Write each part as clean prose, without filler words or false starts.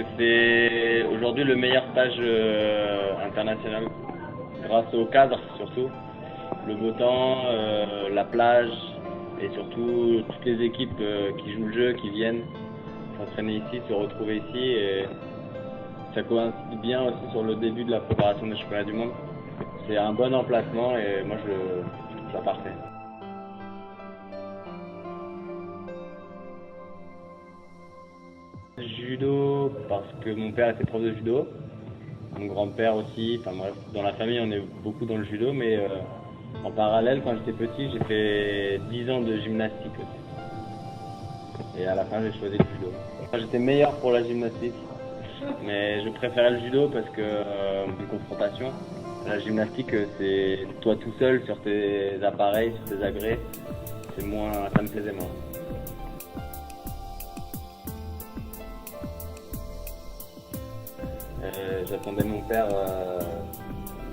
que c'est aujourd'hui le meilleur stage international, grâce au cadre surtout, le beau temps, la plage et surtout toutes les équipes qui jouent le jeu, qui viennent s'entraîner ici, se retrouver ici, et ça coïncide bien aussi sur le début de la préparation des championnats du monde. C'est un bon emplacement et moi je trouve ça parfait. Judo parce que mon père était prof de judo, mon grand-père aussi, enfin bref, dans la famille on est beaucoup dans le judo, mais en parallèle quand j'étais petit j'ai fait 10 ans de gymnastique aussi. Et à la fin j'ai choisi le judo. J'étais meilleur pour la gymnastique, mais je préférais le judo parce que une confrontation. La gymnastique c'est toi tout seul sur tes appareils, sur tes agrès, c'est moins, ça me plaisait moins. J'attendais mon père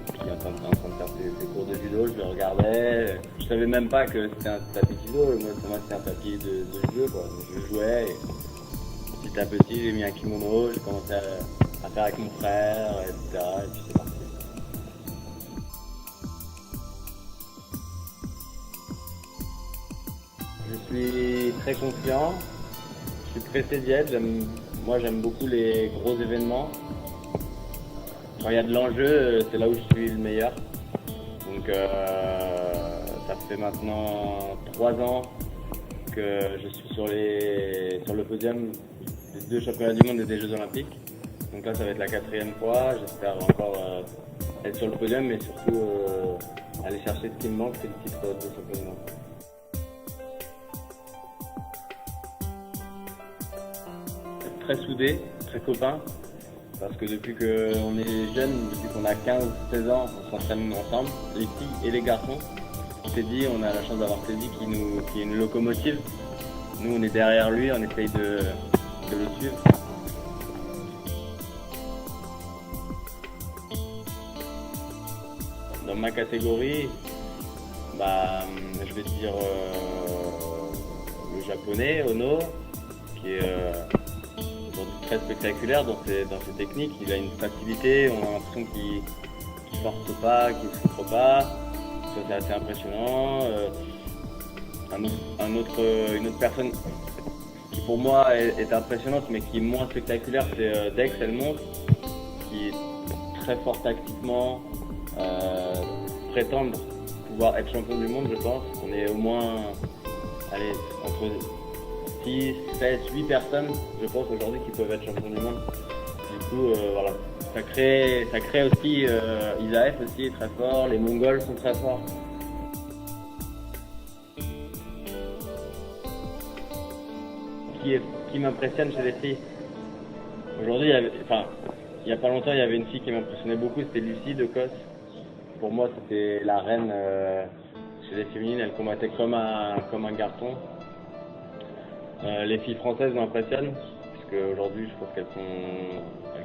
qui était en train de faire ses cours de judo, je le regardais, je savais même pas que c'était un tapis de judo, moi pour moi c'était un tapis de jeu quoi. Donc, je jouais et petit à petit j'ai mis un kimono, j'ai commencé à faire avec mon frère, etc. Et puis c'est parti. Je suis très confiant, je suis pressé d'y être, moi j'aime beaucoup les gros événements. Quand il y a de l'enjeu, c'est là où je suis le meilleur. Donc ça fait maintenant 3 ans que je suis sur le podium des 2 championnats du monde et des Jeux Olympiques. Donc là ça va être la 4e fois, j'espère encore être sur le podium, mais surtout aller chercher ce qui me manque, c'est le titre de champion du monde. Très soudés, très copains. Parce que depuis qu'on est jeune, depuis qu'on a 15-16 ans, on s'entraîne ensemble, les filles et les garçons. Teddy, on a la chance d'avoir Teddy qui est une locomotive. Nous, on est derrière lui, on essaye de le suivre. Dans ma catégorie, je vais dire le japonais, Ono, qui est très spectaculaire dans ses techniques, il a une facilité, on a l'impression qu'il ne force pas, qu'il ne souffre pas, ça c'est assez impressionnant. Une autre personne qui pour moi est impressionnante mais qui est moins spectaculaire, c'est Dex Elmont, qui est très fort tactiquement, prétendre pouvoir être champion du monde, je pense. On est au moins entre 6, 7, 8 personnes, je pense, aujourd'hui qui peuvent être champions du monde. Du coup, voilà, ça crée aussi, Isaev aussi est très fort, les Mongols sont très forts. Qui m'impressionne chez les filles. Aujourd'hui, il n'y a pas longtemps, il y avait une fille qui m'impressionnait beaucoup, c'était Lucie de Kos. Pour moi, c'était la reine chez les féminines, elle combattait comme un garçon. Les filles françaises m'impressionnent, parce qu'aujourd'hui je pense qu'elles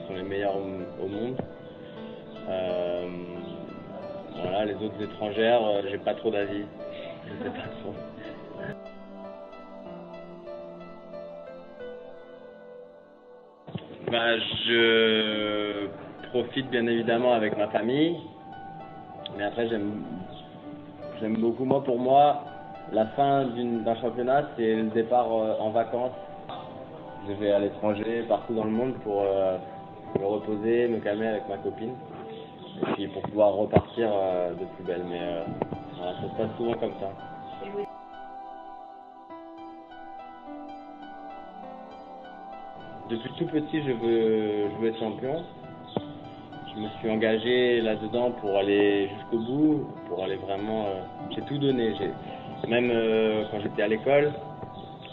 sont les meilleures au monde. Voilà, les autres étrangères, j'ai pas trop d'avis, je sais pas trop. Je profite bien évidemment avec ma famille, mais après j'aime beaucoup, pour moi, la fin d'un championnat, c'est le départ en vacances. Je vais à l'étranger, partout dans le monde pour me reposer, me calmer avec ma copine. Et puis pour pouvoir repartir de plus belle. Mais voilà, ça se passe souvent comme ça. Depuis tout petit, je veux être champion. Je me suis engagé là-dedans pour aller jusqu'au bout, pour aller vraiment... j'ai tout donné. Même quand j'étais à l'école,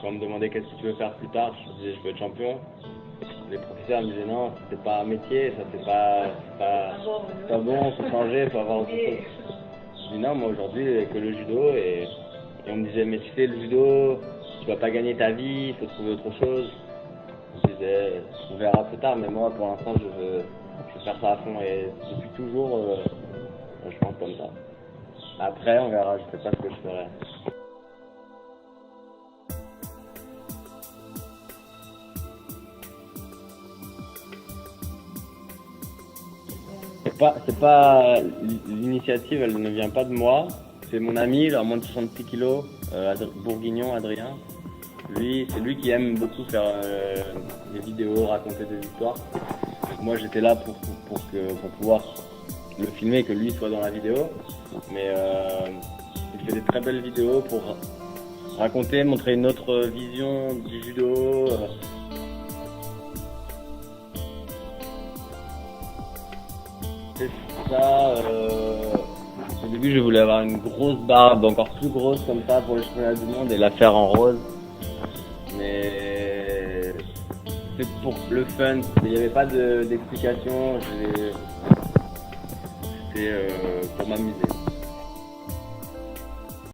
quand on me demandait qu'est-ce que tu veux faire plus tard, je disais je veux être champion. Les professeurs me disaient non, c'est pas un métier, ça c'est pas bon, faut changer, faut avoir autre chose. Je dis non, moi aujourd'hui que le judo, et on me disait mais tu sais le judo, tu vas pas gagner ta vie, il faut trouver autre chose. Je disais on verra plus tard, mais moi pour l'instant je veux faire ça à fond, et depuis toujours je pense comme ça. Après on verra, je sais pas ce que je ferai. c'est pas l'initiative, elle ne vient pas de moi. C'est mon ami, il a moins de 66 kilos, bourguignon, Adrien. Lui, c'est lui qui aime beaucoup faire des vidéos, raconter des histoires. Donc moi, j'étais là pour pouvoir le filmer et que lui soit dans la vidéo. Mais il fait des très belles vidéos pour raconter, montrer une autre vision du judo. C'est ça. Au début, je voulais avoir une grosse barbe, encore plus grosse comme ça pour les championnats du monde et la faire en rose. Mais c'est pour le fun. Il n'y avait pas d'explication. C'était pour m'amuser.